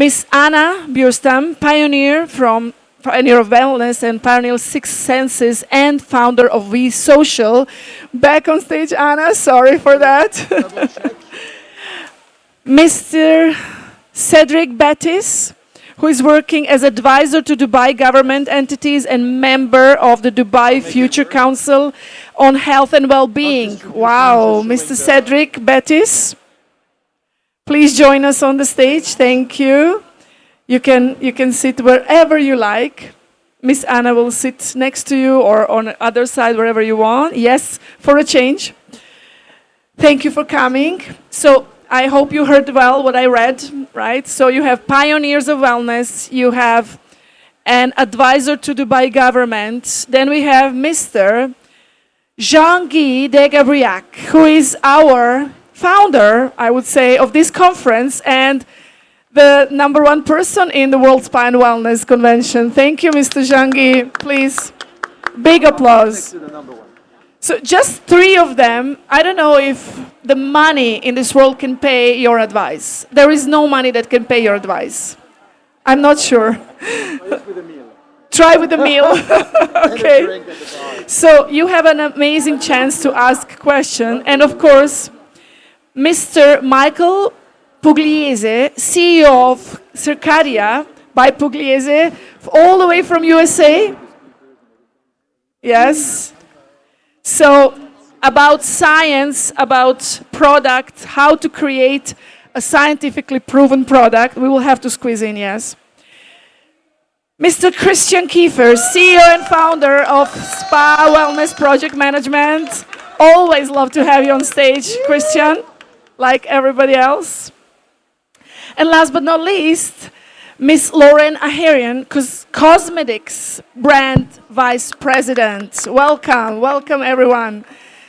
Miss Anna Bjurstam, Pioneer of Wellness and Pioneer Six Senses and founder of We Social. Back on stage, Anna, sorry for that. Mr. Cedric Betis, who is working as advisor to Dubai government entities and member of the Dubai Future Council on Health and Wellbeing. Wow, Mr. Cedric Betis, please join us on the stage. Thank you. You can sit wherever you like. Miss Anna will sit next to you or on the other side, wherever you want. Yes, for a change. Thank you for coming. So I hope you heard well what I read, right? So you have pioneers of wellness. You have an advisor to Dubai government. Then we have Mr. Jean-Guy de Gabriac, who is our founder, I would say, of this conference and the #1 person in the World Spa and Wellness Convention. Thank you, Mr. Jean-Guy. Please, big applause. So just 3 of them. I don't know if the money in this world can pay your advice. There is no money that can pay your advice. I'm not sure. Try with a meal. Okay. So you have an amazing chance to ask questions. And of course, Mr. Michael Pugliese, CEO of Circadia by Pugliese, all the way from USA. Yes. So about science, about product, how to create a scientifically proven product. We will have to squeeze in, yes. Mr. Christian Kiefer, CEO and founder of Spa Wellness Project Management. Always love to have you on stage, Christian, like everybody else. And last but not least, Miss Lauren Ahearn, Cosmedix brand vice president. Welcome, welcome everyone.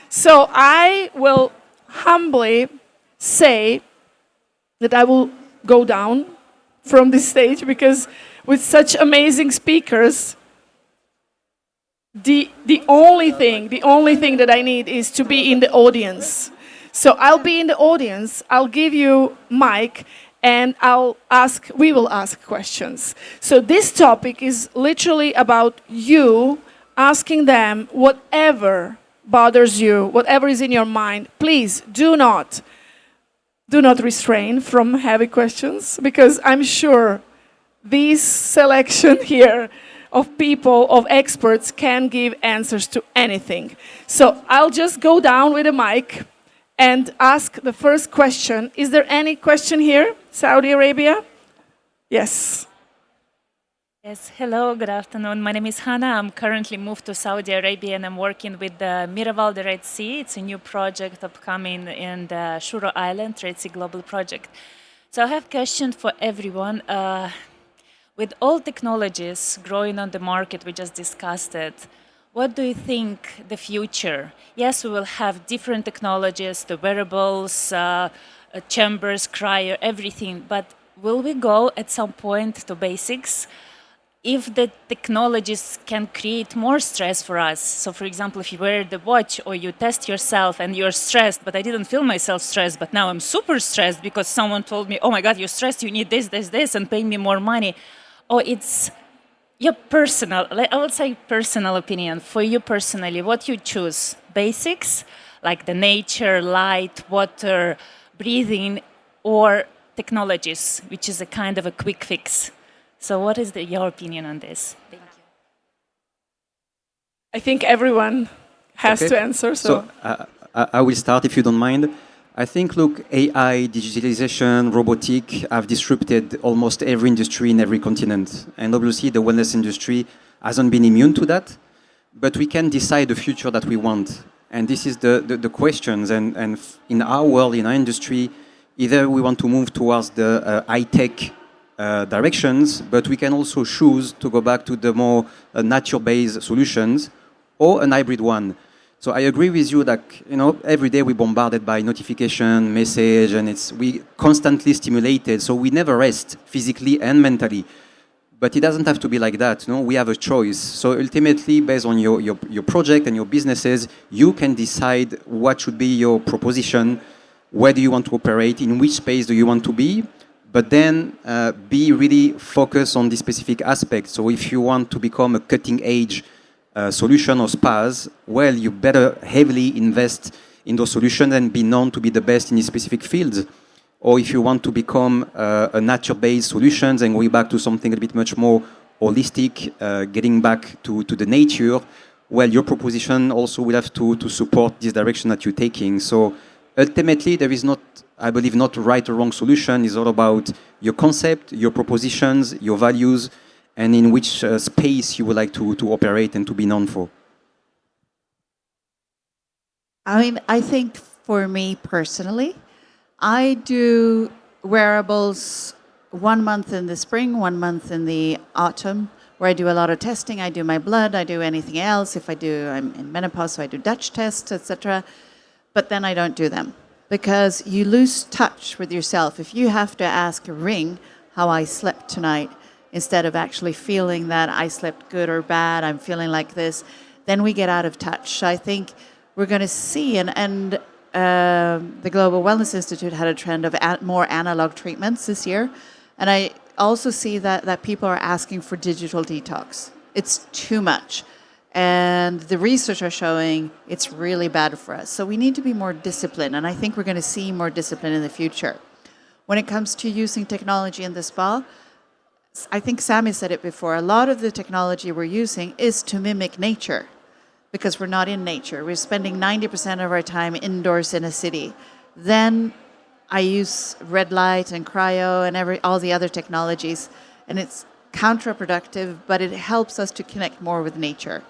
So I will humbly say that I will go down from this stage because with such amazing speakers, the only thing that I need is to be in the audience. So I'll be in the audience, I'll give you mic, and we will ask questions. So this topic is literally about you asking them whatever bothers you, whatever is in your mind. Please do not refrain from heavy questions, because I'm sure this selection here of people, of experts, can give answers to anything. So I'll just go down with a mic and ask the first question. Is there any question here? Saudi Arabia? Yes. Yes, hello, good afternoon. My name is Hannah. I'm currently moved to Saudi Arabia and I'm working with the Miraval, the Red Sea. It's a new project upcoming in the Shuro Island, Red Sea Global Project. So I have a question for everyone. With all technologies growing on the market, we just discussed it, what do you think the future? Yes, we will have different technologies, the wearables, chambers, cryo, everything, but will we go at some point to basics? If the technologies can create more stress for us, so for example, if you wear the watch or you test yourself and you're stressed, but I didn't feel myself stressed, but now I'm super stressed because someone told me, oh my God, you're stressed, you need this, and pay me more money. Or it's your personal, I would say personal opinion. For you personally, what you choose? Basics, like the nature, light, water, breathing, or technologies, which is a kind of a quick fix? So what is your opinion on this? Thank you. I think everyone has to answer. So I will start if you don't mind. I think, look, AI, digitalization, robotic have disrupted almost every industry in every continent. And obviously the wellness industry hasn't been immune to that, but we can decide the future that we want. And this is the questions. And in our world, in our industry, either we want to move towards the high-tech directions, but we can also choose to go back to the more nature-based solutions or an hybrid one. So I agree with you that, every day we're bombarded by notification, message, and we constantly stimulated, so we never rest physically and mentally. But it doesn't have to be like that. We have a choice. So ultimately, based on your project and your businesses, you can decide what should be your proposition, where do you want to operate, in which space do you want to be. but then be really focused on the specific aspects. So if you want to become a cutting-edge solution or spas, well, you better heavily invest in those solutions and be known to be the best in the specific fields. Or if you want to become a nature-based solutions and going back to something a bit much more holistic, getting back to the nature, well, your proposition also will have to support this direction that you're taking. So ultimately, there is not, I believe, not right or wrong solution. It's all about your concept, your propositions, your values, and in which space you would like to operate and to be known for. I mean, I think for me personally, I do wearables 1 month in the spring, 1 month in the autumn, where I do a lot of testing. I do my blood, I do anything else. If I'm in menopause, so I do Dutch tests, etc. But then I don't do them because you lose touch with yourself. If you have to ask a ring how I slept tonight, instead of actually feeling that I slept good or bad, I'm feeling like this, then we get out of touch. I think we're going to see, and the Global Wellness Institute had a trend of more analog treatments this year. And I also see that people are asking for digital detox. It's too much. And the research are showing it's really bad for us. So we need to be more disciplined. And I think we're going to see more discipline in the future. When it comes to using technology in the spa, I think Sami said it before, a lot of the technology we're using is to mimic nature because we're not in nature. We're spending 90% of our time indoors in a city. Then I use red light and cryo and all the other technologies, and it's counterproductive, but it helps us to connect more with nature.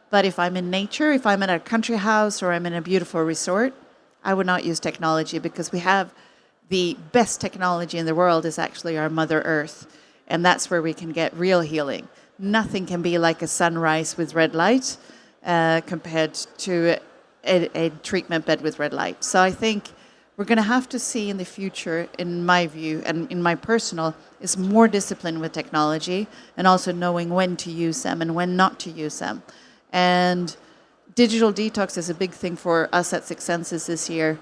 But if I'm in nature, if I'm in a country house or I'm in a beautiful resort, I would not use technology because we have the best technology in the world is actually our Mother Earth, and that's where we can get real healing. Nothing can be like a sunrise with red light compared to a treatment bed with red light. So I think we're going to have to see in the future, in my view, and in my personal, is more discipline with technology and also knowing when to use them and when not to use them. And digital detox is a big thing for us at Six Senses this year.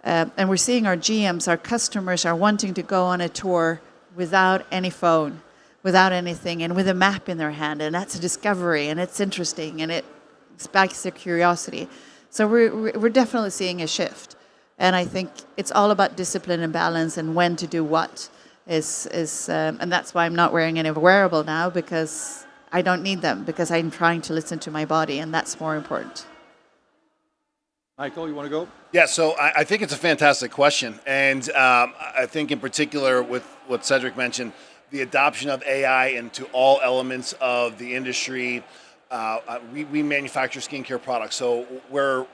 And we're seeing our GMs, our customers are wanting to go on a tour without any phone, without anything, and with a map in their hand. And that's a discovery, and it's interesting, and it spikes their curiosity. So we're definitely seeing a shift. And I think it's all about discipline and balance and when to do what. And that's why I'm not wearing any wearable now, because I don't need them, because I'm trying to listen to my body, and that's more important. Michael, you want to go? Yeah, so I think it's a fantastic question. And I think in particular with what Cedric mentioned, the adoption of AI into all elements of the industry. We manufacture skincare products, so we're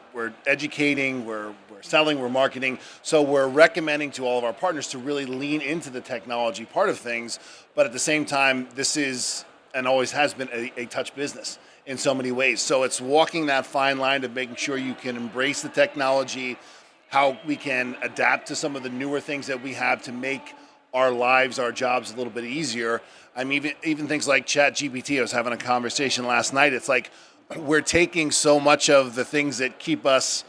educating, we're selling, we're marketing. So we're recommending to all of our partners to really lean into the technology part of things. But at the same time, this is and always has been a touch business in so many ways. So it's walking that fine line of making sure you can embrace the technology, how we can adapt to some of the newer things that we have to make our lives, our jobs a little bit easier. I mean, even things like ChatGPT. I was having a conversation last night. It's like we're taking so much of the things that keep us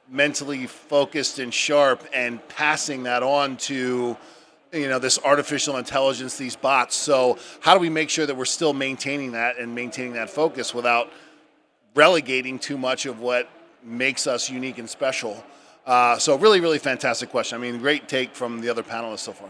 mentally focused and sharp and passing that on to, this artificial intelligence, these bots. So how do we make sure that we're still maintaining that focus without relegating too much of what makes us unique and special? So really, really fantastic question. I mean, great take from the other panelists so far.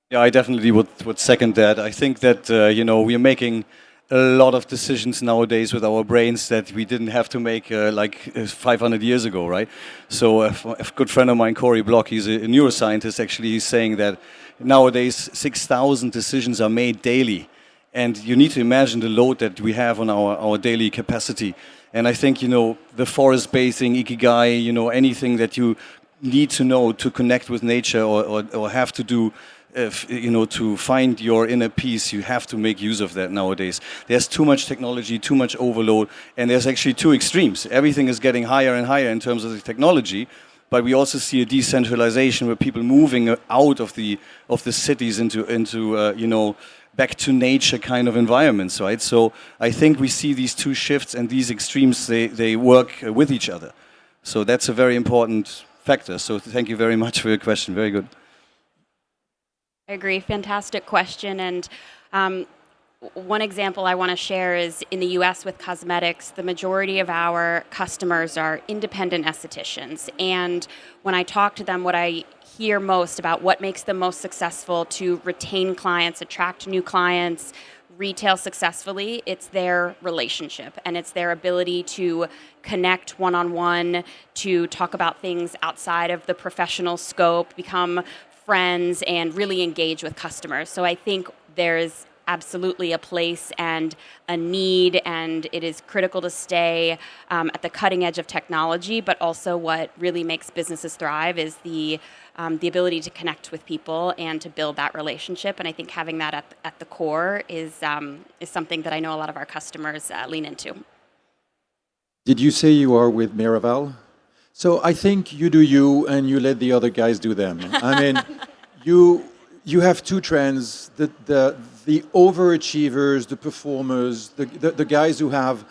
Yeah, I definitely would second that. I think that, we are making a lot of decisions nowadays with our brains that we didn't have to make 500 years ago, right? So a good friend of mine, Cory Block, he's a neuroscientist, actually, he's saying that nowadays 6,000 decisions are made daily. And you need to imagine the load that we have on our daily capacity. And I think, the forest bathing, ikigai, anything that you need to know to connect with nature or have to do, to find your inner peace, you have to make use of that nowadays. There's too much technology, too much overload, and there's actually two extremes. Everything is getting higher and higher in terms of the technology, but we also see a decentralization where people moving out of the cities into back to nature kind of environments, right? So I think we see these two shifts, and these extremes, they work with each other. So that's a very important factor. So thank you very much for your question. Very good. I agree. Fantastic question. And one example I want to share is in the US with Cosmedix, the majority of our customers are independent estheticians. And when I talk to them, what I hear most about what makes them most successful to retain clients, attract new clients, retail successfully, it's their relationship and it's their ability to connect one-on-one, to talk about things outside of the professional scope, become friends, and really engage with customers. So I think there's absolutely a place and a need, and it is critical to stay at the cutting edge of technology, but also what really makes businesses thrive is the ability to connect with people and to build that relationship. And I think having that at the core is something that I know a lot of our customers lean into. Did you say you are with Miraval? So I think you do you and you let the other guys do them. I mean, you have two trends, the overachievers, the performers, the guys who have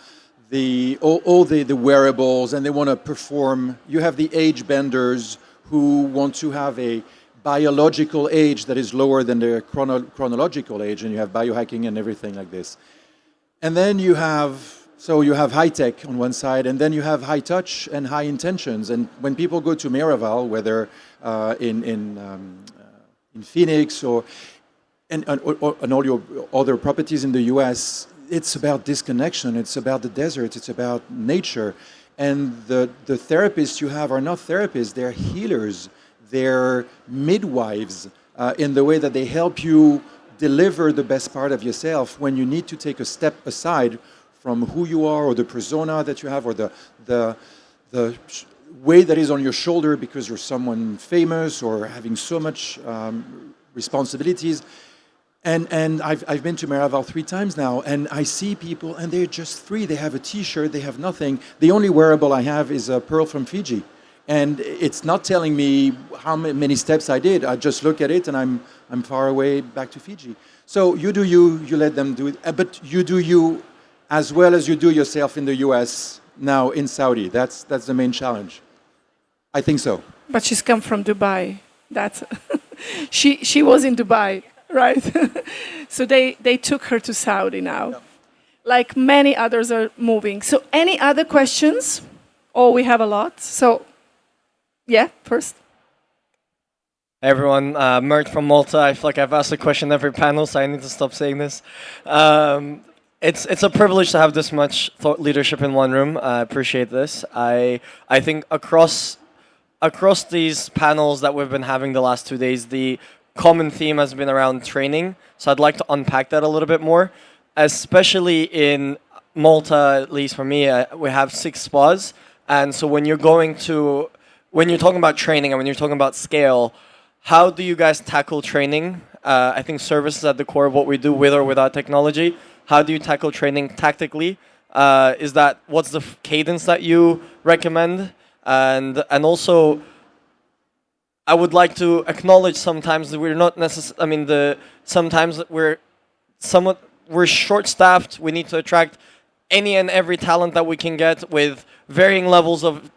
all the wearables and they want to perform. You have the age benders who want to have a biological age that is lower than their chronological age, and you have biohacking and everything like this. And then you have high tech on one side, and then you have high touch and high intentions. And when people go to Miraval, whether in Phoenix or all your other properties in the US, it's about disconnection, it's about the desert, it's about nature. And the therapists you have are not therapists, they're healers, they're midwives in the way that they help you deliver the best part of yourself when you need to take a step aside from who you are or the persona that you have or the weight that is on your shoulder because you're someone famous or having so much responsibilities. And I've been to Miraval 3 times now, and I see people, and they're just free. They have a T-shirt, they have nothing. The only wearable I have is a pearl from Fiji, and it's not telling me how many steps I did. I just look at it, and I'm far away back to Fiji. So you do you let them do it, but you do you as well as you do yourself in the US now in Saudi. That's the main challenge. I think so. But she's come from Dubai. That's she was in Dubai. Right. So they took her to Saudi now. Yeah. Like many others are moving. So any other questions? Oh, we have a lot. So, yeah, first. Hey everyone, Mert from Malta. I feel like I've asked a question every panel, so I need to stop saying this. It's a privilege to have this much thought leadership in one room. I appreciate this. I think across these panels that we've been having the last 2 days, the common theme has been around training, so I'd like to unpack that a little bit more, especially in Malta, at least for me. We have 6 spas, and so when you're talking about training and when you're talking about scale, how do you guys tackle training? I think service is at the core of what we do with or without technology. How do you tackle training tactically? What's the cadence that you recommend? And also, I would like to acknowledge sometimes that we're not necessarily. I mean, sometimes we're short-staffed. We need to attract any and every talent that we can get with varying levels of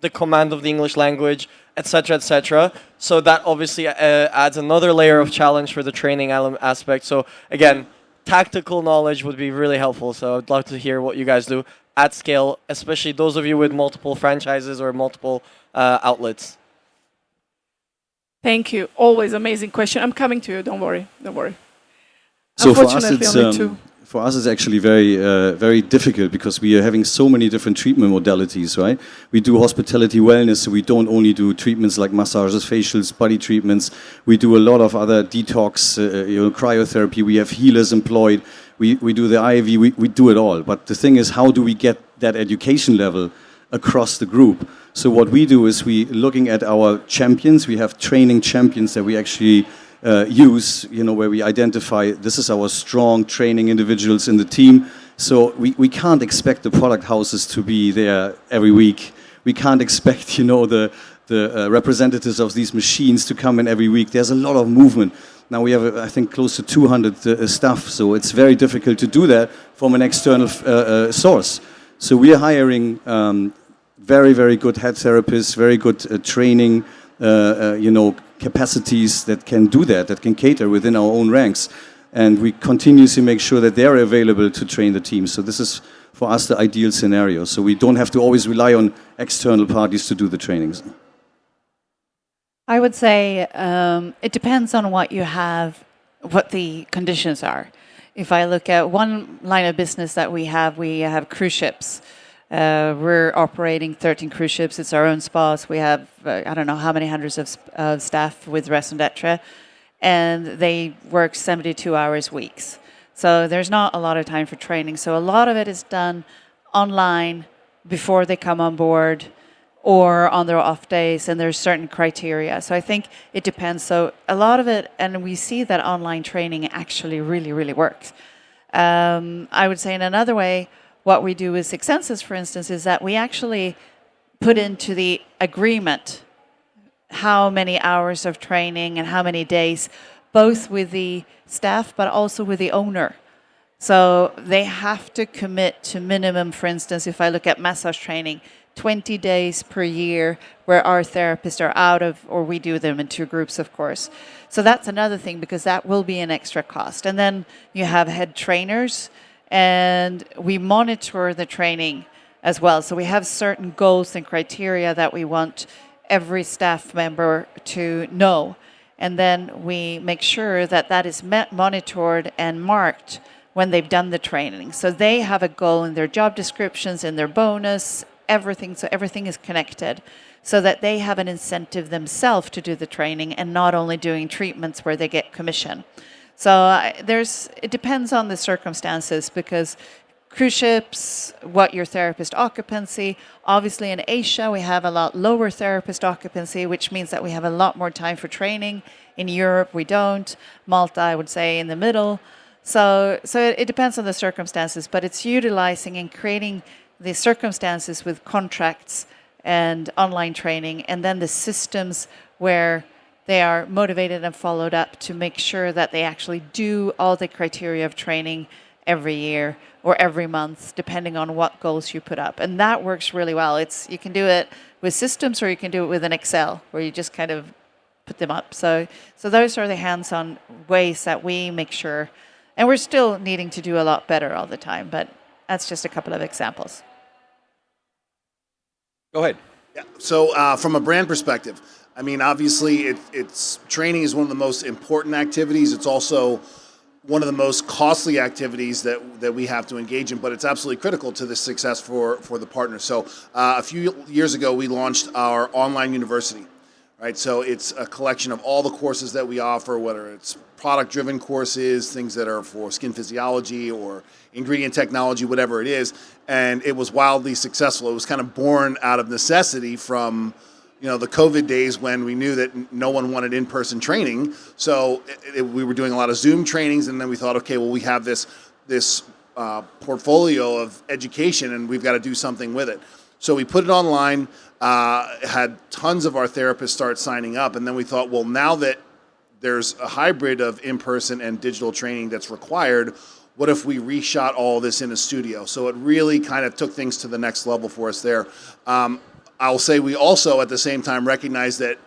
the command of the English language, etc., etc. So that obviously adds another layer of challenge for the training aspect. So again, tactical knowledge would be really helpful. So I'd love to hear what you guys do at scale, especially those of you with multiple franchises or multiple outlets. Thank you. Always amazing question. I'm coming to you. Don't worry. So for us, it's actually very difficult because we are having so many different treatment modalities, right? We do hospitality wellness, so we don't only do treatments like massages, facials, body treatments. We do a lot of other detox, cryotherapy. We have healers employed. We do the IV. We do it all. But the thing is, how do we get that education level across the group? So what we do is we looking at our champions. We have training champions that we actually use, where we identify this is our strong training individuals in the team. So we can't expect the product houses to be there every week. We can't expect, the representatives of these machines to come in every week. There's a lot of movement. Now we have, I think, close to 200 staff. So it's very difficult to do that from an external source. So we are hiring very, very good head therapists, very good training, capacities that can do that, that can cater within our own ranks. And we continuously make sure that they're available to train the team. So this is, for us, the ideal scenario. So we don't have to always rely on external parties to do the trainings. I would say it depends on what you have, what the conditions are. If I look at one line of business that we have cruise ships. We're operating 13 cruise ships. It's our own spas. We have, I don't know how many hundreds of staff with Raison d'Etre, and they work 72 hours weeks. So there's not a lot of time for training. So a lot of it is done online before they come on board or on their off days, and there's certain criteria. So I think it depends. So a lot of it, and we see that online training actually really, really works. I would say in another way, what we do with Six Senses, for instance, is that we actually put into the agreement how many hours of training and how many days, both with the staff but also with the owner. So they have to commit to minimum, for instance, if I look at massage training, 20 days per year where our therapists are out of, or we do them in 2 groups, of course. So that's another thing, because that will be an extra cost. And then you have head trainers, and we monitor the training as well. So we have certain goals and criteria that we want every staff member to know. And then we make sure that that is monitored and marked when they've done the training. So they have a goal in their job descriptions, in their bonus, everything. So everything is connected so that they have an incentive themselves to do the training and not only doing treatments where they get commission. So it depends on the circumstances, because cruise ships, what your therapist occupancy. Obviously in Asia, we have a lot lower therapist occupancy, which means that we have a lot more time for training. In Europe, we don't. Malta, I would say, in the middle. So it depends on the circumstances, but it's utilizing and creating the circumstances with contracts and online training, and then the systems where they are motivated and followed up to make sure that they actually do all the criteria of training every year or every month, depending on what goals you put up. And that works really well. You can do it with systems, or you can do it with an Excel, where you just kind of put them up. So those are the hands-on ways that we make sure. And we're still needing to do a lot better all the time, but that's just a couple of examples. Go ahead. Yeah. So from a brand perspective, I mean, obviously, it's training is one of the most important activities. It's also one of the most costly activities that we have to engage in, but it's absolutely critical to the success for the partner. So a few years ago, we launched our online university, right? So it's a collection of all the courses that we offer, whether it's product-driven courses, things that are for skin physiology or ingredient technology, whatever it is. And it was wildly successful. It was kind of born out of necessity from the COVID days when we knew that no one wanted in-person training. So we were doing a lot of Zoom trainings, and then we thought, okay, well, we have this portfolio of education, and we've got to do something with it. So we put it online, had tons of our therapists start signing up, and then we thought, well, now that there's a hybrid of in-person and digital training that's required, what if we reshot all this in a studio? So it really kind of took things to the next level for us there. I'll say we also, at the same time, recognize that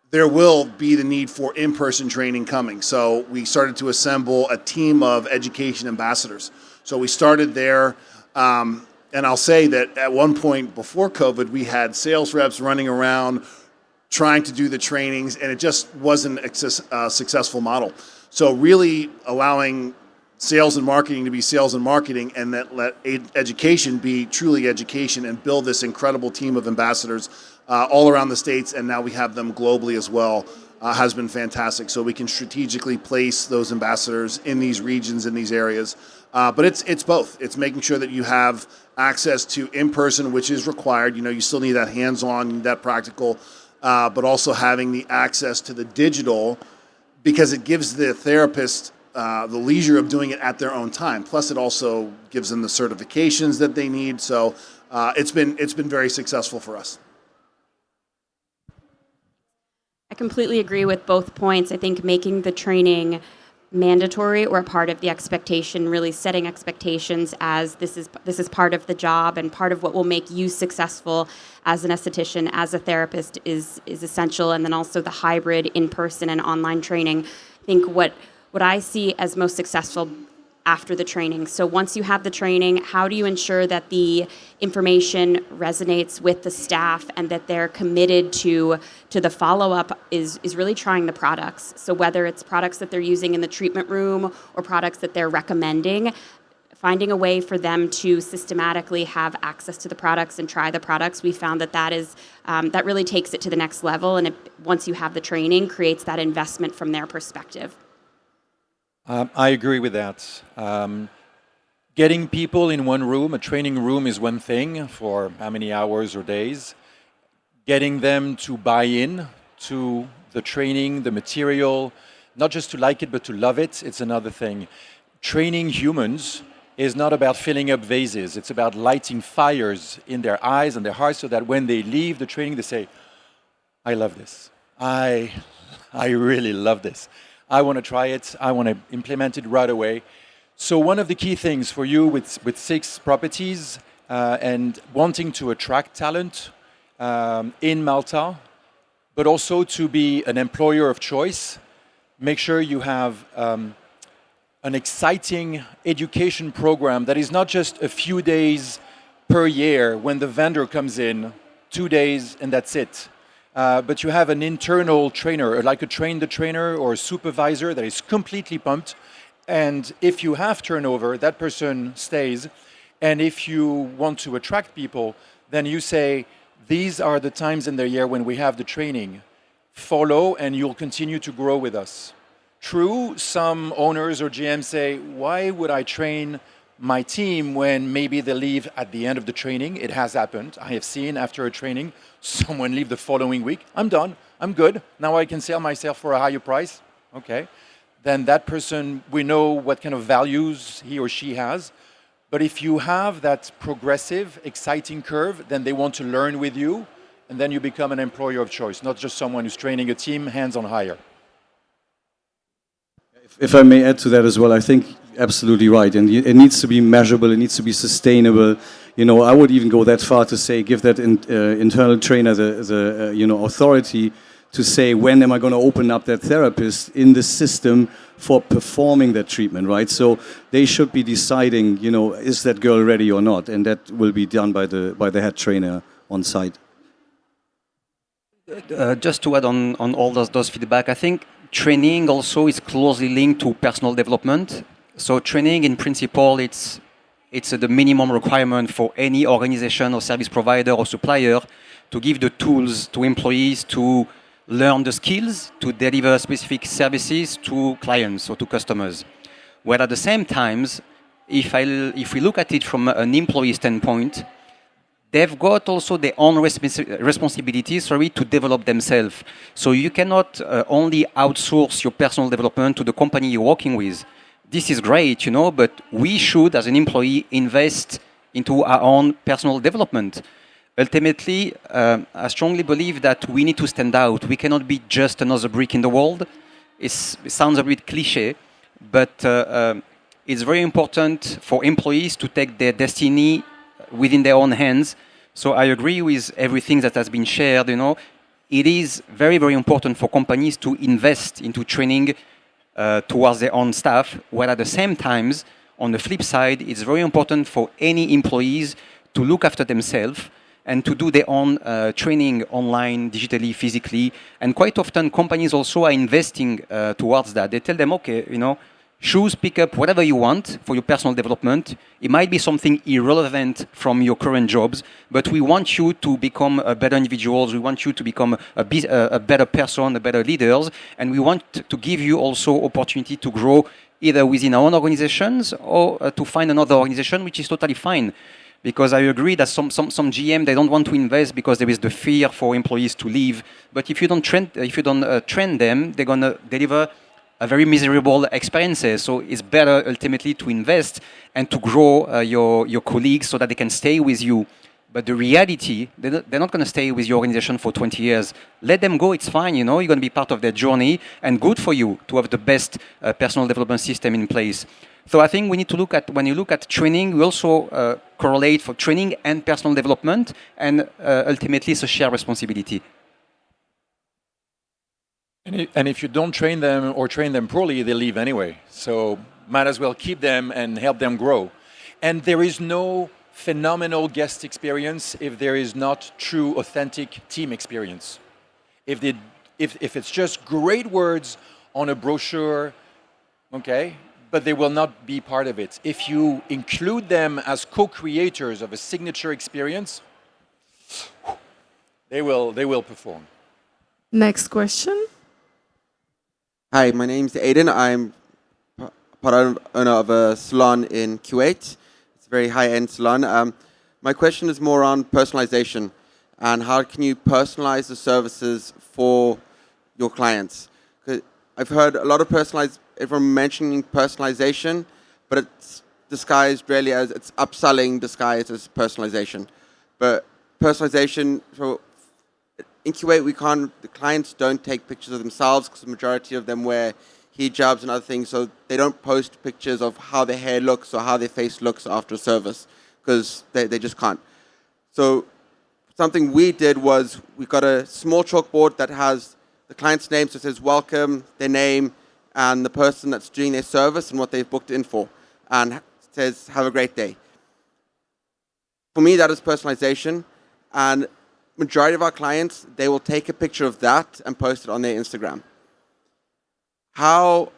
there will be the need for in-person training coming. So we started to assemble a team of education ambassadors. So we started there, and I'll say that at one point before COVID, we had sales reps running around trying to do the trainings, and it just wasn't a successful model. So really allowing sales and marketing to be sales and marketing, and that let education be truly education, and build this incredible team of ambassadors all around the States, and now we have them globally as well, has been fantastic. So we can strategically place those ambassadors in these regions, in these areas. But it's both. It's making sure that you have access to in-person, which is required. You still need that hands-on, that practical, but also having the access to the digital, because it gives the therapist the leisure of doing it at their own time. Plus, it also gives them the certifications that they need. So it's been very successful for us. I completely agree with both points. I think making the training mandatory or part of the expectation, really setting expectations as this is part of the job and part of what will make you successful as an esthetician, as a therapist is essential. And then also the hybrid in-person and online training. I think what I see as most successful after the training. So once you have the training, how do you ensure that the information resonates with the staff and that they're committed to the follow-up is really trying the products. So whether it's products that they're using in the treatment room or products that they're recommending, finding a way for them to systematically have access to the products and try the products, we found that really takes it to the next level, and once you have the training, creates that investment from their perspective. I agree with that. Getting people in one room, a training room is one thing for how many hours or days. Getting them to buy in to the training, the material, not just to like it, but to love it, it's another thing. Training humans is not about filling up vases. It's about lighting fires in their eyes and their hearts so that when they leave the training, they say, I love this. I really love this. I want to try it. I want to implement it right away. So one of the key things for you with 6 properties and wanting to attract talent in Malta, but also to be an employer of choice, make sure you have an exciting education program that is not just a few days per year when the vendor comes in, 2 days and that's it. But you have an internal trainer, like a train-the-trainer or a supervisor that is completely pumped. And if you have turnover, that person stays. And if you want to attract people, then you say, these are the times in the year when we have the training. Follow and you'll continue to grow with us. True, some owners or GMs say, why would I train my team when maybe they leave at the end of the training? It has happened. I have seen after a training, someone leave the following week. I'm done. I'm good. Now I can sell myself for a higher price. Okay. Then that person, we know what kind of values he or she has. But if you have that progressive, exciting curve, then they want to learn with you. And then you become an employer of choice, not just someone who's training a team hands on hire. If I may add to that as well, I think absolutely right. And it needs to be measurable, it needs to be sustainable. You know, I would even go that far to say, give that internal trainer the authority to say, when am I going to open up that therapist in the system for performing that treatment, right? So they should be deciding, is that girl ready or not? And that will be done by the head trainer on site. Just to add on all those feedback, I think training also is closely linked to personal development. So training, in principle, it's the minimum requirement for any organization or service provider or supplier to give the tools to employees to learn the skills to deliver specific services to clients or to customers. Where at the same time, if we look at it from an employee standpoint, they've got also their own responsibilities, to develop themselves. So you cannot only outsource your personal development to the company you're working with. This is great, but we should, as an employee, invest into our own personal development. Ultimately, I strongly believe that we need to stand out. We cannot be just another brick in the world. It sounds a bit cliche, but it's very important for employees to take their destiny within their own hands. So I agree with everything that has been shared. It is very, very important for companies to invest into training towards their own staff, while at the same time, on the flip side, it's very important for any employees to look after themselves and to do their own training online, digitally, physically. And quite often, companies also are investing towards that. They tell them, okay, choose, pick up whatever you want for your personal development. It might be something irrelevant from your current jobs, but we want you to become a better individuals. We want you to become a better person, a better leaders, and we want to give you also opportunity to grow either within our own organizations or to find another organization, which is totally fine. Because I agree that some GM, they don't want to invest because there is the fear for employees to leave. But if you don't train them, they're gonna deliver a very miserable experiences. So it's better ultimately to invest and to grow your colleagues so that they can stay with you But the reality, they're not going to stay with your organization for 20 years. Let them go, it's fine, you know, you're going to be part of their journey, and good for you to have the best personal development system in place. So I think we need to look at, when you look at training, we also correlate for training and personal development, and ultimately it's a shared responsibility. And if you don't train them or train them poorly, they leave anyway. So might as well keep them and help them grow. And there is no phenomenal guest experience if there is not true, authentic team experience. If it's just great words on a brochure, okay, but they will not be part of it. If you include them as co-creators of a signature experience, they will perform. Next question. Hi, my name's Aiden. I'm part owner of a salon in Kuwait. It's a very high-end salon. My question is more on personalization and how can you personalize the services for your clients? 'Cause I've heard a lot of everyone mentioning personalization, but it's disguised really as it's upselling disguised as personalization. But personalization, so in Kuwait, the clients don't take pictures of themselves because the majority of them wear hijabs and other things, so they don't post pictures of how their hair looks or how their face looks after a service because they just can't. So something we did was we got a small chalkboard that has the client's name, so it says welcome, their name, and the person that's doing their service and what they've booked in for, and it says have a great day. For me, that is personalization, and majority of our clients, they will take a picture of that and post it on their Instagram. How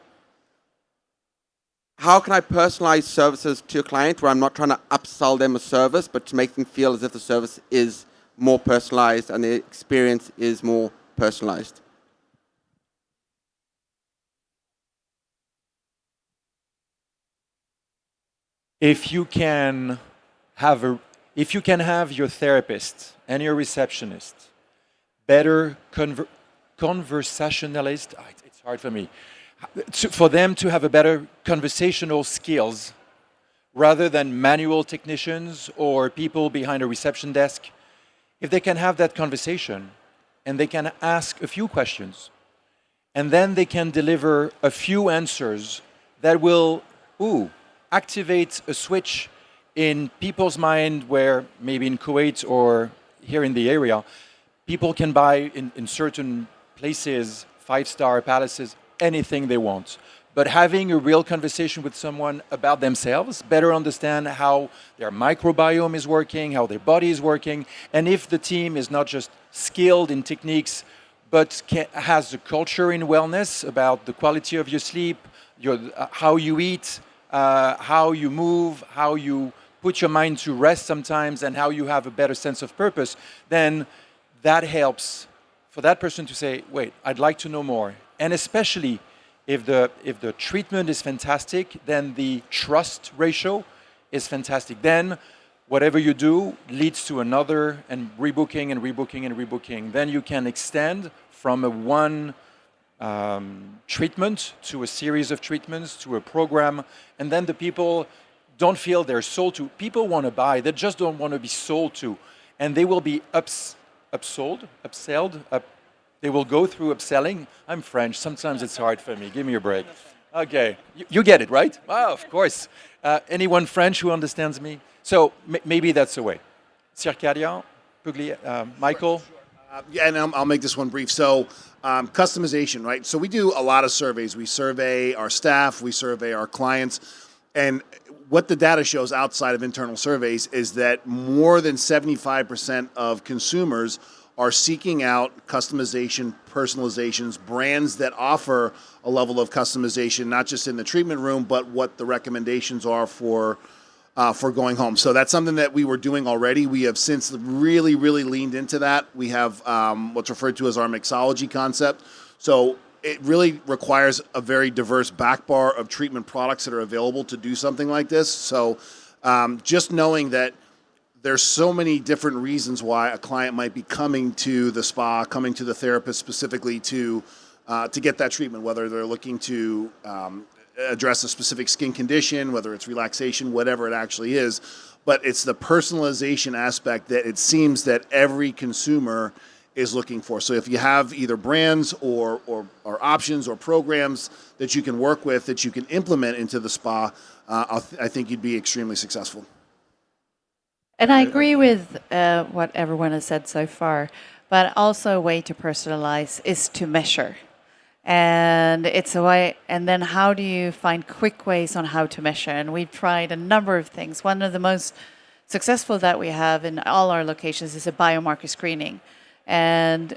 can I personalize services to a client where I'm not trying to upsell them a service, but to make them feel as if the service is more personalized and the experience is more personalized? If you can have your therapist and your receptionist better conversationalist, it's hard for me, for them to have a better conversational skills rather than manual technicians or people behind a reception desk, if they can have that conversation and they can ask a few questions and then they can deliver a few answers that will activate a switch in people's mind where maybe in Kuwait or here in the area, people can buy in certain places, 5-star palaces, anything they want. But having a real conversation with someone about themselves, better understand how their microbiome is working, how their body is working, and if the team is not just skilled in techniques, but has a culture in wellness about the quality of your sleep, how you eat, how you move, how you put your mind to rest sometimes, and how you have a better sense of purpose, then that helps for that person to say, wait, I'd like to know more. And especially if the treatment is fantastic, then the trust ratio is fantastic. Then whatever you do leads to another, and rebooking and rebooking and rebooking. Then you can extend from a one treatment to a series of treatments to a program, and then the people don't feel they're sold to. People want to buy, they just don't want to be sold to, and they will be upsold. They will go through upselling. I'm French, sometimes it's hard for me, give me a break. Okay, you get it, right? Wow, of course. Anyone French who understands me? So maybe that's the way. Circadia, Pugliese, Michael? Yeah, and I'll make this one brief. So customization, right? So we do a lot of surveys. We survey our staff, we survey our clients, and what the data shows outside of internal surveys is that more than 75% of consumers are seeking out customization, personalizations, brands that offer a level of customization, not just in the treatment room, but what the recommendations are for going home. So that's something that we were doing already. We have since really, really leaned into that. We have what's referred to as our mixology concept. So it really requires a very diverse back bar of treatment products that are available to do something like this. So just knowing that there's so many different reasons why a client might be coming to the spa, coming to the therapist specifically to get that treatment, whether they're looking to address a specific skin condition, whether it's relaxation, whatever it actually is. But it's the personalization aspect that it seems that every consumer is looking for. So if you have either brands or options or programs that you can work with, that you can implement into the spa, I think you'd be extremely successful. And I agree with what everyone has said so far, but also a way to personalize is to measure. And it's a way, and then how do you find quick ways on how to measure? And we've tried a number of things. One of the most successful that we have in all our locations is a biomarker screening. And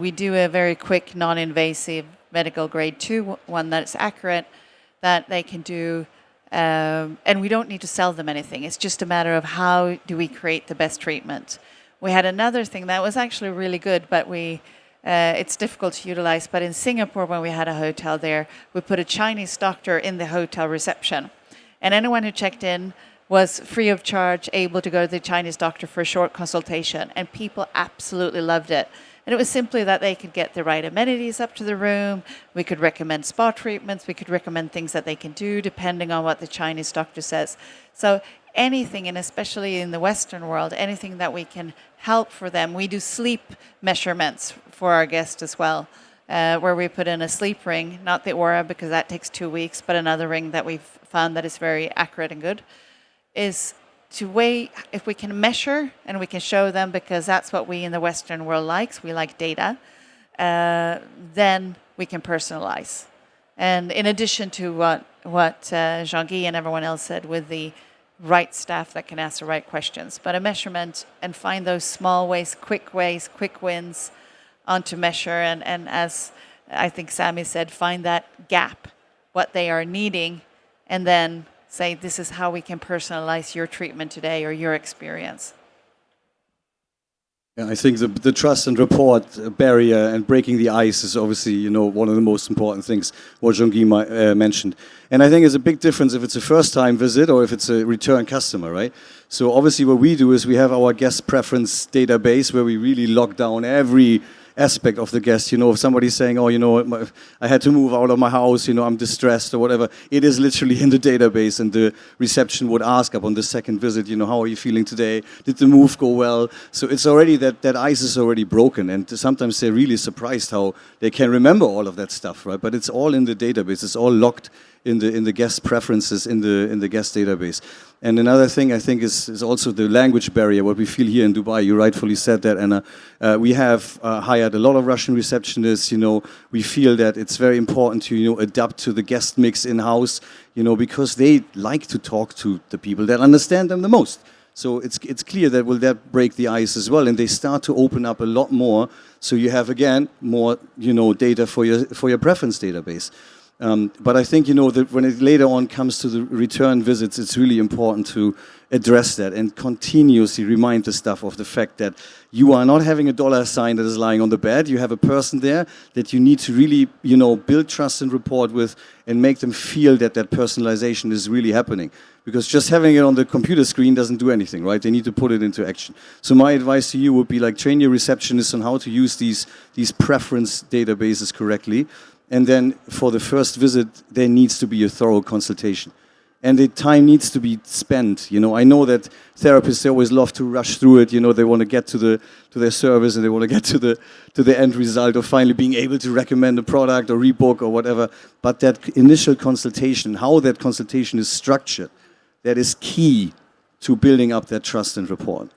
we do a very quick, non-invasive medical grade 2 one that's accurate, that they can do. And we don't need to sell them anything. It's just a matter of how do we create the best treatment. We had another thing that was actually really good, but it's difficult to utilize. But in Singapore, when we had a hotel there, we put a Chinese doctor in the hotel reception. And anyone who checked in was free of charge, able to go to the Chinese doctor for a short consultation. And people absolutely loved it. And it was simply that they could get the right amenities up to the room. We could recommend spa treatments. We could recommend things that they can do depending on what the Chinese doctor says. So anything, and especially in the Western world, anything that we can help for them. We do sleep measurements for our guests as well, where we put in a sleep ring, not the Aura because that takes 2 weeks, but another ring that we've found that is very accurate and good, is to weigh, if we can measure and we can show them, because that's what we in the Western world likes, we like data, then we can personalize. And in addition to what Jean-Guy and everyone else said, with the right staff that can ask the right questions, but a measurement and find those small ways, quick wins onto measure. And as I think Sammy said, find that gap, what they are needing, and then say, this is how we can personalize your treatment today or your experience. Yeah, I think the trust and rapport barrier and breaking the ice is obviously, one of the most important things, what Jean-Guy mentioned. And I think it's a big difference if it's a first-time visit or if it's a return customer, right? So obviously what we do is we have our guest preference database where we really lock down every aspect of the guest. If somebody's saying, I had to move out of my house, I'm distressed or whatever, it is literally in the database, and the reception would ask upon the second visit, how are you feeling today? Did the move go well? So it's already, that ice is already broken, and sometimes they're really surprised how they can remember all of that stuff, right? But it's all in the database. It's all locked in the guest preferences in the guest database. And another thing I think is also the language barrier, what we feel here in Dubai. You rightfully said that, Anna. We have hired a lot of Russian receptionists. We feel that it's very important to adapt to the guest mix in-house, because they like to talk to the people that understand them the most. So it's clear that will that break the ice as well, and they start to open up a lot more. So you have again more data for your preference database. But I think, that when it later on comes to the return visits, it's really important to address that and continuously remind the staff of the fact that you are not having a dollar sign that is lying on the bed. You have a person there that you need to really, build trust and rapport with and make them feel that personalization is really happening. Because just having it on the computer screen doesn't do anything, right? They need to put it into action. So my advice to you would be train your receptionists on how to use these preference databases correctly. And then for the first visit, there needs to be a thorough consultation. And the time needs to be spent. I know that therapists, they always love to rush through it. They want to get to their service, and they want to get to the end result of finally being able to recommend a product or rebook or whatever. But that initial consultation, how that consultation is structured, that is key to building up that trust and rapport.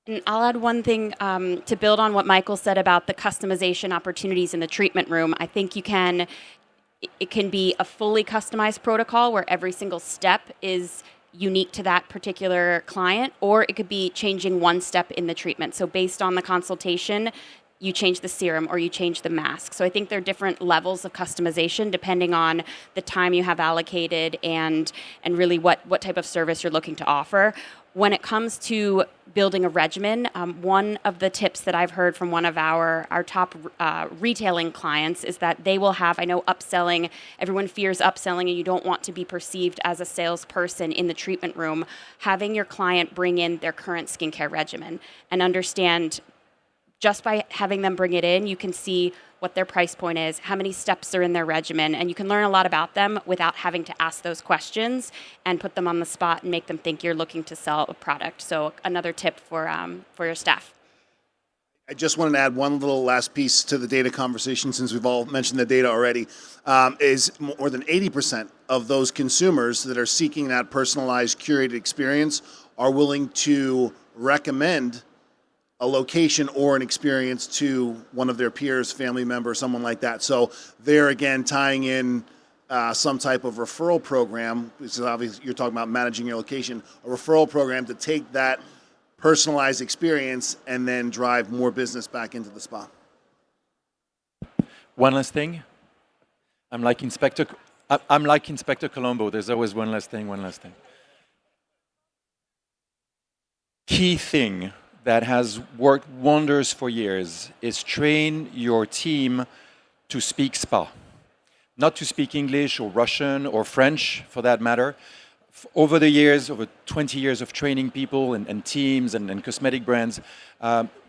And I'll add one thing to build on what Michael said about the customization opportunities in the treatment room. I think it can be a fully customized protocol where every single step is unique to that particular client, or it could be changing one step in the treatment. So based on the consultation, you change the serum or you change the mask. So I think there are different levels of customization depending on the time you have allocated and really what type of service you're looking to offer. When it comes to building a regimen, one of the tips that I've heard from one of our top retailing clients is that they will have, I know upselling, everyone fears upselling and you don't want to be perceived as a salesperson in the treatment room, having your client bring in their current skincare regimen and understand just by having them bring it in, you can see what their price point is, how many steps are in their regimen, and you can learn a lot about them without having to ask those questions and put them on the spot and make them think you're looking to sell a product. So another tip for your staff. I just wanted to add one little last piece to the data conversation, since we've all mentioned the data already, is more than 80% of those consumers that are seeking that personalized, curated experience are willing to recommend a location or an experience to one of their peers, family member, someone like that. So they're, again, tying in some type of referral program, which is obviously, you're talking about managing your location, a referral program to take that personalized experience and then drive more business back into the spa. One last thing. I'm like Inspector Colombo. There's always one last thing. Key thing that has worked wonders for years is train your team to speak spa. Not to speak English or Russian or French, for that matter. Over the years, over 20 years of training people and teams and cosmetic brands,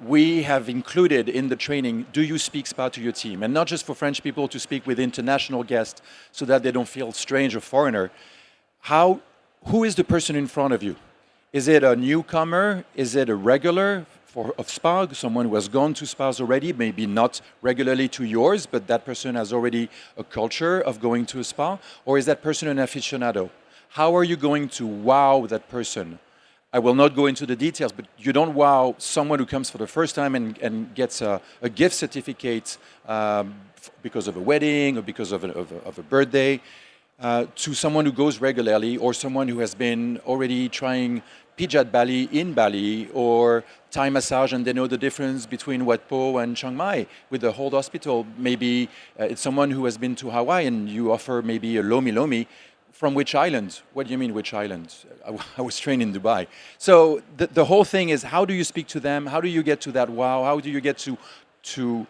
we have included in the training, do you speak spa to your team? And not just for French people, to speak with international guests so that they don't feel strange or foreigner. Who is the person in front of you? Is it a newcomer? Is it a regular of spa, someone who has gone to spas already, maybe not regularly to yours, but that person has already a culture of going to a spa? Or is that person an aficionado? How are you going to wow that person? I will not go into the details, but you don't wow someone who comes for the first time and gets a gift certificate because of a wedding or because of a birthday, to someone who goes regularly, or someone who has been already trying Pijat Bali in Bali or Thai massage, and they know the difference between Wat Po and Chiang Mai with the whole hospital. Maybe it's someone who has been to Hawaii and you offer maybe a Lomi Lomi. From which island? What do you mean, which island? I was trained in Dubai. So the whole thing is, how do you speak to them? How do you get to that wow? How do you get to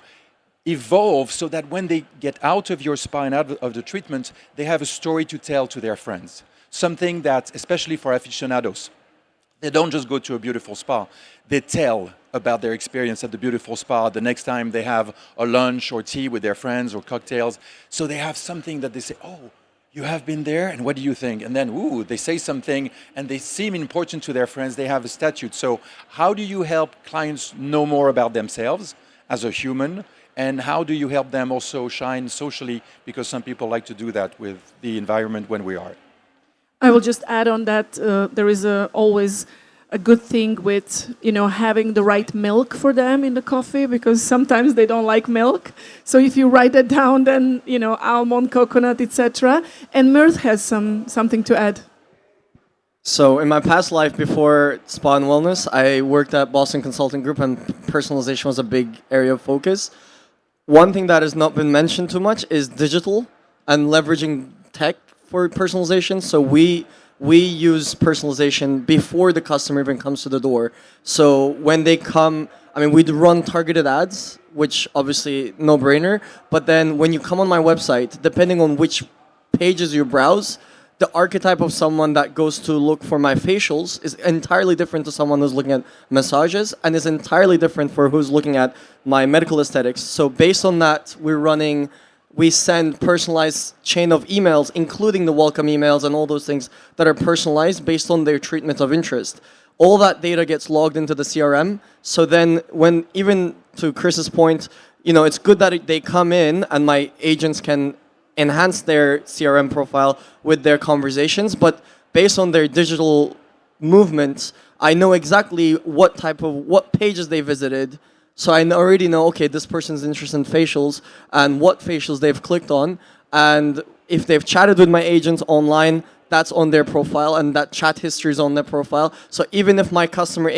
evolve so that when they get out of your spa and out of the treatment, they have a story to tell to their friends? Something that, especially for aficionados, they don't just go to a beautiful spa. They tell about their experience at the beautiful spa the next time they have a lunch or tea with their friends or cocktails. So they have something that they say, oh, you have been there, and what do you think? And then, ooh, they say something, and they seem important to their friends. They have a statute. So how do you help clients know more about themselves as a human? And how do you help them also shine socially? Because some people like to do that with the environment when we are. I will just add on that there is always a good thing with, having the right milk for them in the coffee, because sometimes they don't like milk. So if you write that down, then, almond, coconut, etc. And Mirth has something to add. So in my past life before spa and wellness, I worked at Boston Consulting Group, and personalization was a big area of focus. One thing that has not been mentioned too much is digital and leveraging tech for personalization. So we use personalization before the customer even comes to the door. So when they come, we'd run targeted ads, which obviously no-brainer. But then when you come on my website, depending on which pages you browse, the archetype of someone that goes to look for my facials is entirely different to someone who's looking at massages, and is entirely different for who's looking at my medical aesthetics. So based on that, we send personalized chain of emails, including the welcome emails and all those things that are personalized based on their treatment of interest. All that data gets logged into the CRM. So then when, even to Chris's point, it's good that they come in and my agents can enhance their CRM profile with their conversations, but based on their digital movements, I know exactly what pages they visited. So I already know, okay, this person's interested in facials and what facials they've clicked on. And if they've chatted with my agents online, that's on their profile, and that chat history is on their profile. So even if my customer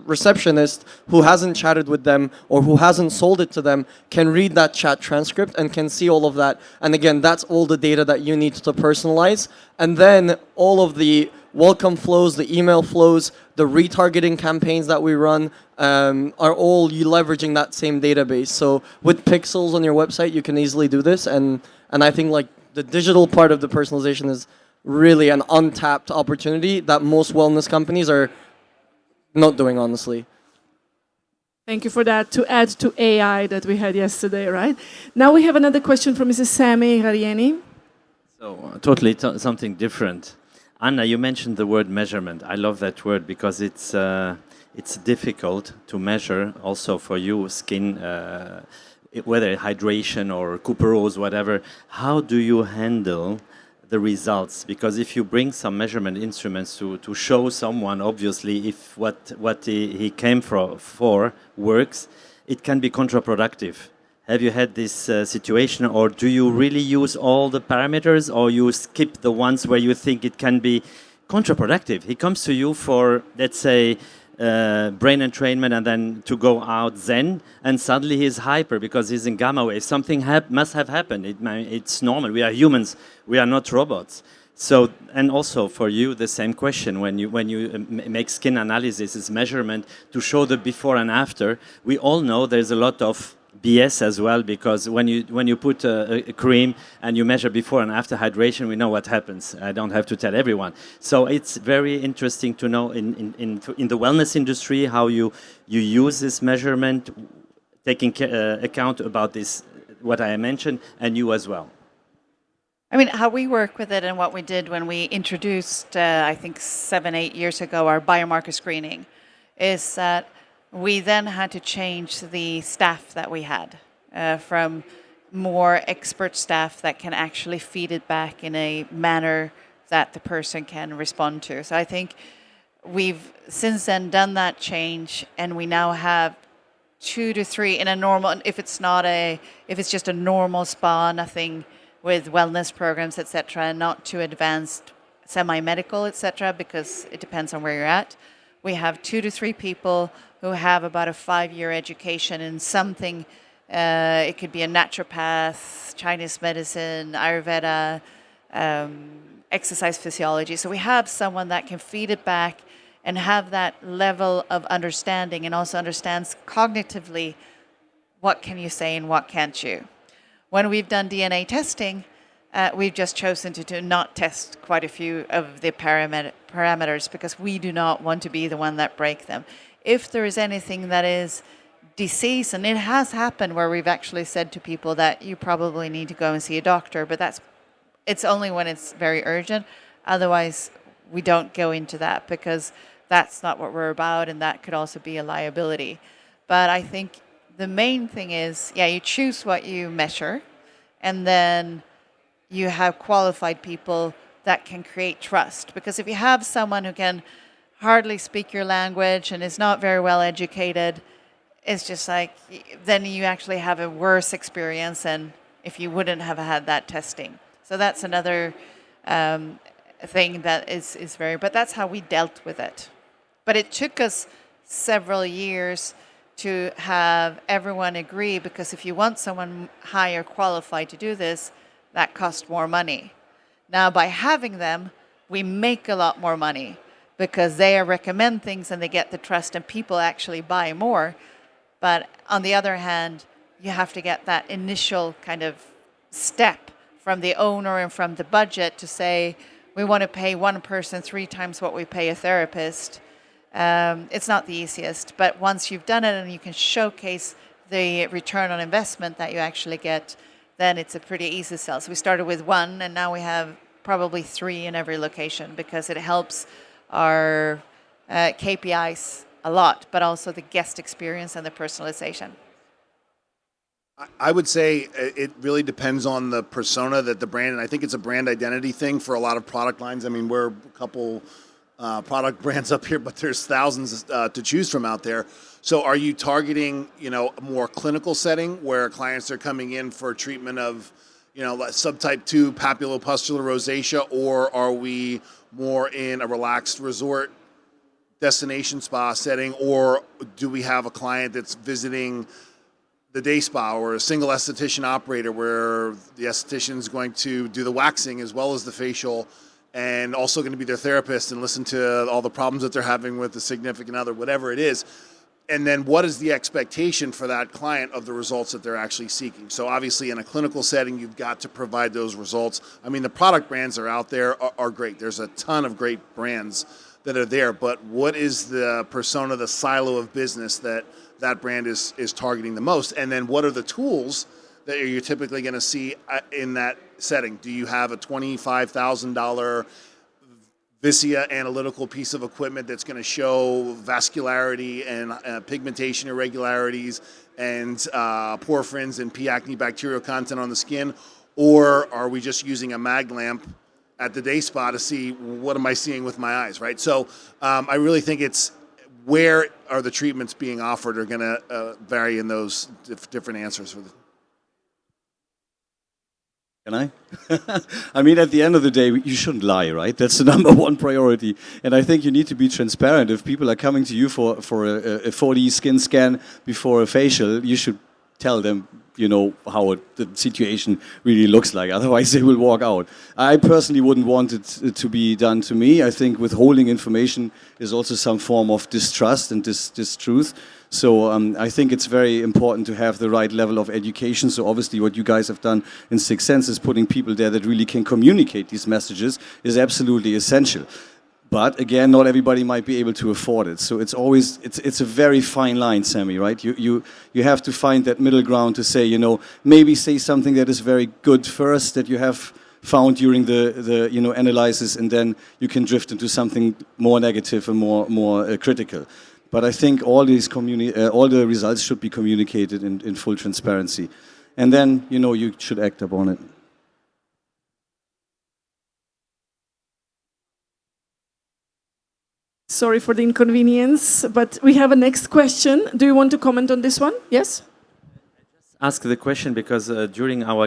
receptionist who hasn't chatted with them or who hasn't sold it to them can read that chat transcript and can see all of that. And again, that's all the data that you need to personalize. And then all of the welcome flows, the email flows, the retargeting campaigns that we run are all you leveraging that same database. So with pixels on your website, you can easily do this. And I think like the digital part of the personalization is really an untapped opportunity that most wellness companies are not doing, honestly. Thank you for that. To add to AI that we had yesterday, right? Now we have another question from Mrs. Sami Rarieni. So, totally something different. Anna, you mentioned the word measurement. I love that word because it's difficult to measure also for you, skin, whether hydration or couperose, whatever. How do you handle the results? Because if you bring some measurement instruments to show someone, obviously, if what he came for works, it can be counterproductive. Have you had this situation, or do you really use all the parameters, or you skip the ones where you think it can be counterproductive? He comes to you for, let's say, brain entrainment and then to go out zen, and suddenly he's hyper because he's in gamma wave. Something must have happened. It's normal. We are humans. We are not robots. So, and also for you, the same question. When you make skin analysis, it's measurement to show the before and after. We all know there's a lot of BS as well, because when you put a cream and you measure before and after hydration, we know what happens. I don't have to tell everyone. So it's very interesting to know in the wellness industry how you use this measurement, taking account about this, what I mentioned, and you as well. I mean, how we work with it and what we did when we introduced, I think 7-8 years ago, our biomarker screening, is that we then had to change the staff that we had from more expert staff that can actually feed it back in a manner that the person can respond to. So I think we've since then done that change, and we now have 2 to 3 in a normal, if it's just a normal spa, nothing with wellness programs, etc., not too advanced semi-medical, etc., because it depends on where you're at. We have 2 to 3 people who have about a 5-year education in something. It could be a naturopath, Chinese medicine, Ayurveda, exercise physiology. So we have someone that can feed it back and have that level of understanding, and also understands cognitively what can you say and what can't you. When we've done DNA testing, we've just chosen to not test quite a few of the parameters because we do not want to be the one that break them. If there is anything that is disease, and it has happened where we've actually said to people that you probably need to go and see a doctor, but it's only when it's very urgent. Otherwise, we don't go into that because that's not what we're about, and that could also be a liability. But I think the main thing is, you choose what you measure, and then you have qualified people that can create trust. Because if you have someone who can hardly speak your language and is not very well educated, it's just like, then you actually have a worse experience than if you wouldn't have had that testing. So that's another thing that is but that's how we dealt with it. But it took us several years to have everyone agree, because if you want someone higher qualified to do this, that costs more money. Now, by having them, we make a lot more money because they recommend things and they get the trust, and people actually buy more. But on the other hand, you have to get that initial kind of step from the owner and from the budget to say, we want to pay one person 3 times what we pay a therapist. It's not the easiest, but once you've done it and you can showcase the return on investment that you actually get, then it's a pretty easy sell. So we started with 1, and now we have probably 3 in every location, because it helps our KPIs a lot, but also the guest experience and the personalization. I would say it really depends on the persona that the brand, and I think it's a brand identity thing for a lot of product lines. I mean, we're a couple product brands up here, but there's thousands to choose from out there. So are you targeting, a more clinical setting where clients are coming in for treatment of, subtype 2 papulopustular rosacea, or are we more in a relaxed resort destination spa setting, or do we have a client that's visiting the day spa or a single esthetician operator where the esthetician is going to do the waxing as well as the facial, and also going to be their therapist and listen to all the problems that they're having with the significant other, whatever it is. And then what is the expectation for that client of the results that they're actually seeking? So obviously in a clinical setting, you've got to provide those results. I mean, the product brands are out there are great. There's a ton of great brands that are there, but what is the persona, the silo of business that that brand is targeting the most. And then what are the tools that you're typically going to see in that setting? Do you have a $25,000 Visia analytical piece of equipment that's going to show vascularity and pigmentation irregularities and porphyrins and P. acne bacterial content on the skin? Or are we just using a mag lamp at the day spa to see what am I seeing with my eyes, right? So I really think it's where are the treatments being offered are going to vary in those different answers. Can I? I mean, at the end of the day, you shouldn't lie, right? That's the number one priority. And I think you need to be transparent. If people are coming to you for a 4D skin scan before a facial, you should tell them, you know, how the situation really looks like. Otherwise, they will walk out. I personally wouldn't want it to be done to me. I think withholding information is also some form of distrust and distruth. So I think it's very important to have the right level of education. So obviously what you guys have done in Sixth Sense is putting people there that really can communicate these messages is absolutely essential. But again, not everybody might be able to afford it. So it's always, it's a very fine line, Sammy, right? You have to find that middle ground to say, you know, maybe say something that is very good first that you have found during the you know, analysis, and then you can drift into something more negative and more critical. But I think all these all the results should be communicated in full transparency. And then, you know, you should act upon it. Sorry for the inconvenience, but we have a next question. Do you want to comment on this one? Yes? Ask the question because during our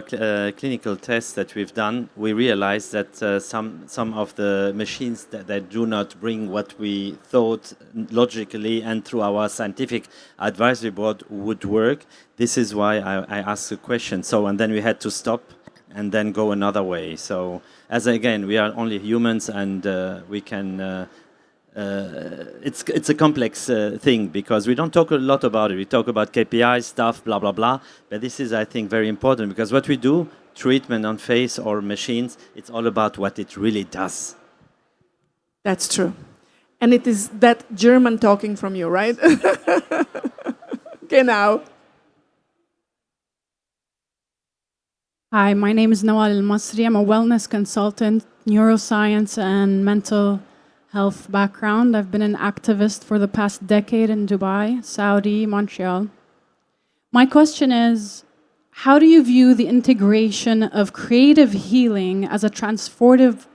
clinical tests that we've done, we realized that some of the machines that do not bring what we thought logically and through our scientific advisory board would work. This is why I asked the question. So, and then we had to stop and then go another way. So, as again, we are only humans, and we can. It's a complex thing because we don't talk a lot about it. We talk about KPI stuff, blah, blah, blah. But this is, I think, very important because what we do, treatment on face or machines, it's all about what it really does. That's true. And it is that German talking from you, right? Genau. Hi, my name is Nawal Al-Masri. I'm a wellness consultant, neuroscience and mental health background. I've been an activist for the past decade in Dubai, Saudi, Montreal. My question is, how do you view the integration of creative healing as a transformative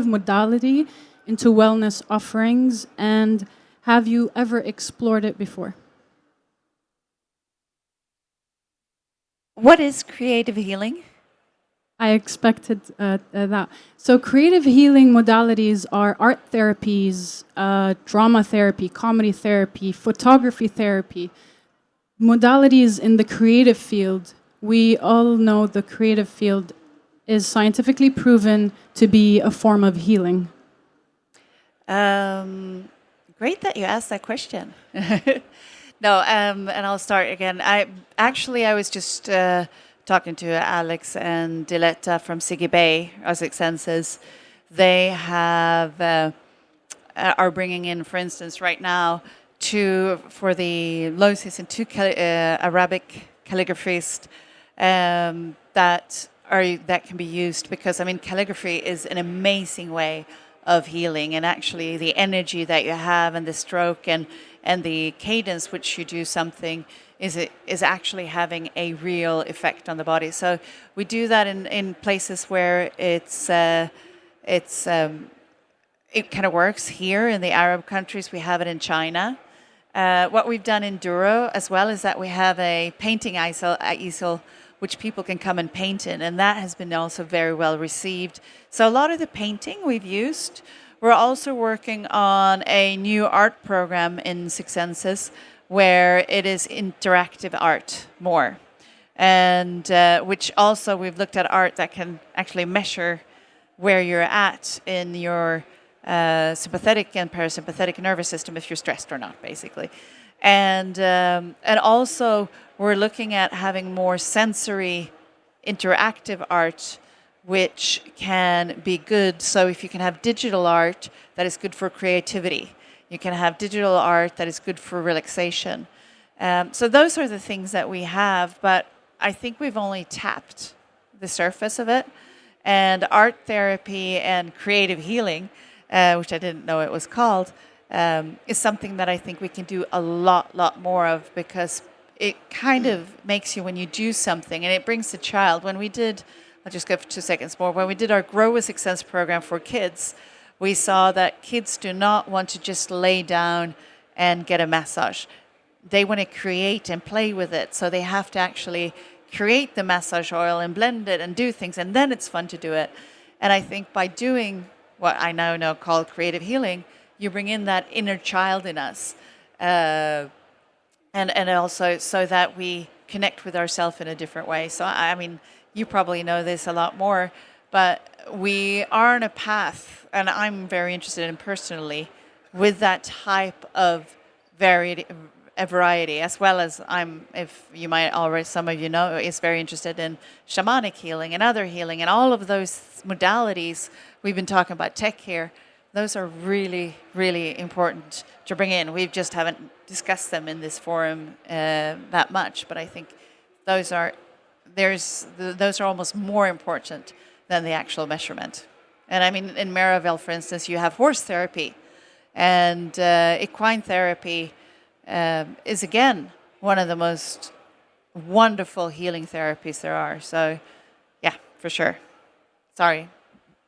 modality into wellness offerings, and have you ever explored it before? What is creative healing? I expected that. So creative healing modalities are art therapies, drama therapy, comedy therapy, photography therapy, modalities in the creative field. We all know the creative field is scientifically proven to be a form of healing. Great that you asked that question. No, and I'll start again. I was just talking to Alex and Diletta from Siggy Bay, Sixth Senses. They are bringing in, for instance, right now, for the LOSIS and two Arabic calligraphists that can be used, because I mean calligraphy is an amazing way of healing, and actually the energy that you have and the stroke and the cadence which you do something is actually having a real effect on the body. So we do that in places where it kind of works. Here in the Arab countries, we have it in China. What we've done in Douro as well is that we have a painting easel which people can come and paint in, and that has been also very well received. So a lot of the painting we've used. We're also working on a new art program in Sixth Senses where it is interactive art more, and which also we've looked at art that can actually measure where you're at in your sympathetic and parasympathetic nervous system, if you're stressed or not, basically. And also we're looking at having more sensory interactive art which can be good. So if you can have digital art that is good for creativity, You can have digital art that is good for relaxation. So those are the things that we have, but I think we've only tapped the surface of it. And art therapy and creative healing, which I didn't know it was called, is something that I think we can do a lot more of, because it kind of makes you, when you do something, and it brings the child. When we did, I'll just go for 2 seconds more, when we did our Grow with Success program for kids, we saw that kids do not want to just lay down and get a massage. They want to create and play with it, so they have to actually create the massage oil and blend it and do things, and then it's fun to do it. And I think by doing what I now know called creative healing, you bring in that inner child in us, and also so that we connect with ourselves in a different way. So I mean, you probably know this a lot more, but we are on a path, and I'm very interested in personally, with that type of variety, as well as if you might already, some of you know, is very interested in shamanic healing and other healing, and all of those modalities. We've been talking about tech here. Those are really, really important to bring in. We just haven't discussed them in this forum that much, but I think those are almost more important than the actual measurement. And I mean, in Maryville, for instance, you have horse therapy, and equine therapy is again one of the most wonderful healing therapies there are. So, yeah, for sure. Sorry.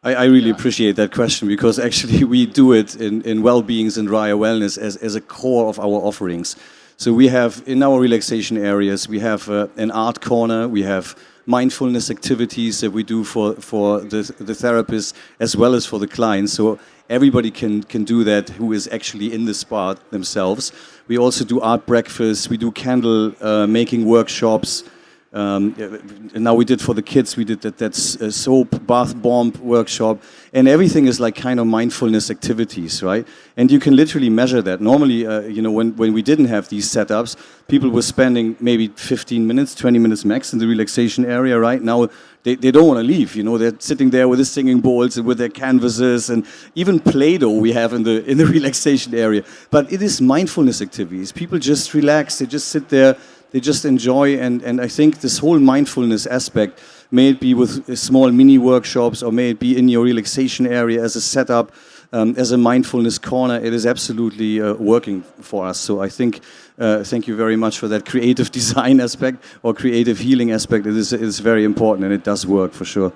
I really appreciate that question, because actually we do it in Wellbeings and Raya Wellness as a core of our offerings. So we have, in our relaxation areas, we have an art corner, we have mindfulness activities that we do for the therapists as well as for the clients. So everybody can do that who is actually in the spa themselves. We also do art breakfasts, we do candle making workshops. Now we did for the kids, we did that soap bath bomb workshop, and everything is like kind of mindfulness activities, right? And you can literally measure that. Normally, when we didn't have these setups, people were spending maybe 15 minutes, 20 minutes max in the relaxation area. Right now, they don't want to leave. They're sitting there with the singing bowls and with their canvases, and even Play-Doh we have in the relaxation area. But it is mindfulness activities. People just relax. They just sit there. They just enjoy, and I think this whole mindfulness aspect, may it be with small mini workshops or may it be in your relaxation area as a setup, as a mindfulness corner, it is absolutely working for us. So I think, thank you very much for that creative design aspect or creative healing aspect. It is very important, and it does work for sure.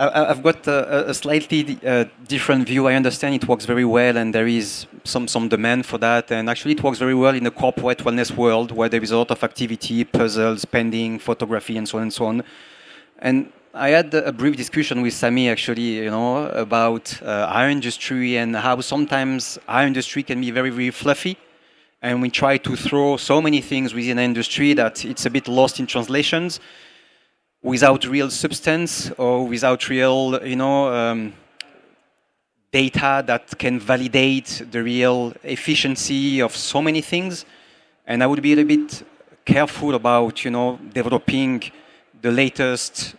I've got a slightly different view. I understand it works very well, and there is some demand for that. And actually, it works very well in the corporate wellness world, where there is a lot of activity, puzzles, pending, photography, and so on and so on. And I had a brief discussion with Sami, actually, about our industry and how sometimes our industry can be very, very fluffy. And we try to throw so many things within the industry that it's a bit lost in translations, without real substance or without real, data that can validate the real efficiency of so many things. And I would be a little bit careful about, developing the latest,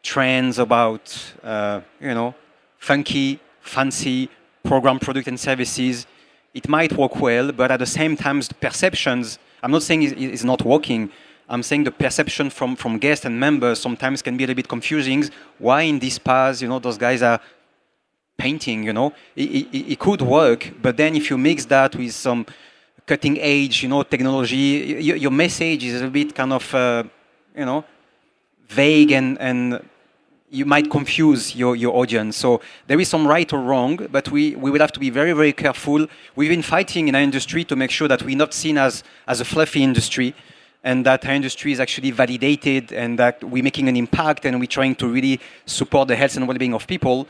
trends about, funky, fancy program, product and services. It might work well, but at the same time, the perceptions, I'm not saying it's not working, I'm saying the perception from guests and members sometimes can be a little bit confusing. Why in these spas, those guys are painting, It could work, but then if you mix that with some cutting edge, technology, your message is a bit kind of, vague and you might confuse your audience. So there is some right or wrong, but we will have to be very, very careful. We've been fighting in our industry to make sure that we're not seen as a fluffy industry, and that our industry is actually validated, and that we're making an impact, and we're trying to really support the health and well-being of people.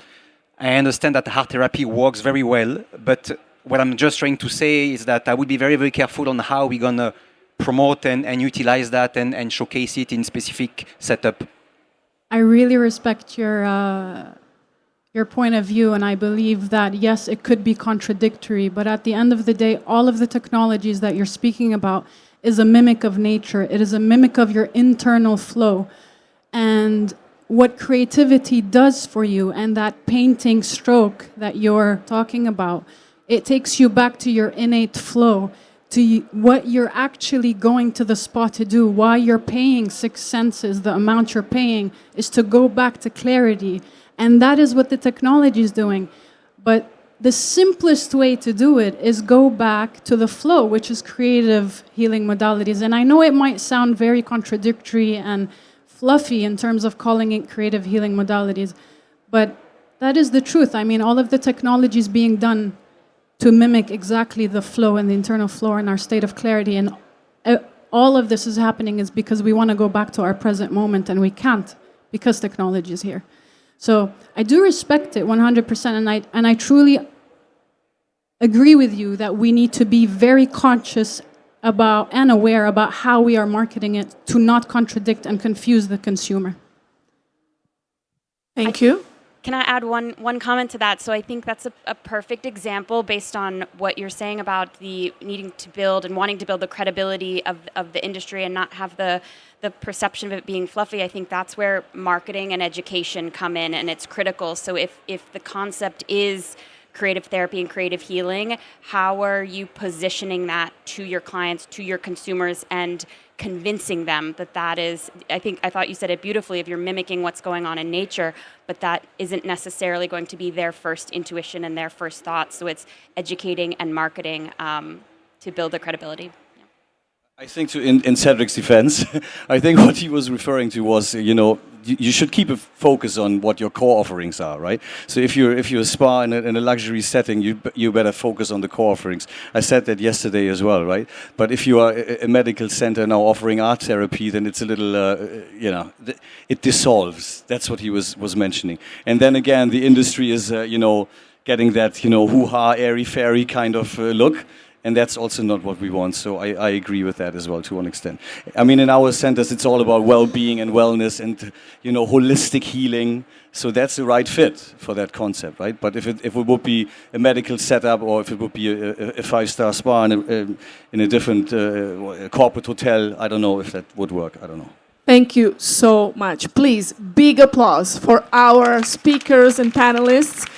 I understand that art therapy works very well, but what I'm just trying to say is that I would be very, very careful on how we're going to promote and utilize that and showcase it in specific setup. I really respect your point of view, and I believe that, yes, it could be contradictory, but at the end of the day, all of the technologies that you're speaking about is a mimic of nature. It is a mimic of your internal flow. And what creativity does for you, and that painting stroke that you're talking about, it takes you back to your innate flow, to what you're actually going to the spa to do. Why you're paying 6 senses, the amount you're paying, is to go back to clarity. And that is what the technology is doing. But the simplest way to do it is go back to the flow, which is creative healing modalities. And I know it might sound very contradictory and fluffy in terms of calling it creative healing modalities, but that is the truth. I mean, all of the technology is being done to mimic exactly the flow and the internal flow and our state of clarity. And all of this is happening is because we want to go back to our present moment, and we can't because technology is here. So I do respect it 100%, and I truly agree with you that we need to be very conscious about and aware about how we are marketing it to not contradict and confuse the consumer. Thank you. Can I add one comment to that? So I think that's a perfect example based on what you're saying about the needing to build and wanting to build the credibility of the industry and not have the perception of it being fluffy. I think that's where marketing and education come in, and it's critical. So if the concept is creative therapy and creative healing, how are you positioning that to your clients, to your consumers, and convincing them that is, I thought you said it beautifully, if you're mimicking what's going on in nature, but that isn't necessarily going to be their first intuition and their first thoughts. So it's educating and marketing to build the credibility. I think in Cedric's defense, I think what he was referring to was, you should keep a focus on what your core offerings are, right? So if you're a spa in a luxury setting, you better focus on the core offerings. I said that yesterday as well, right? But if you are a medical center now offering art therapy, then it's a little, it dissolves. That's what he was mentioning. And then again, the industry is, getting that, hoo-ha, airy-fairy kind of look. And that's also not what we want. So I agree with that as well to one extent. I mean, in our centers, it's all about well-being and wellness and, holistic healing. So that's the right fit for that concept, right? But if it would be a medical setup, or if it would be a 5-star spa in a different corporate hotel, I don't know if that would work. I don't know. Thank you so much. Please, big applause for our speakers and panelists.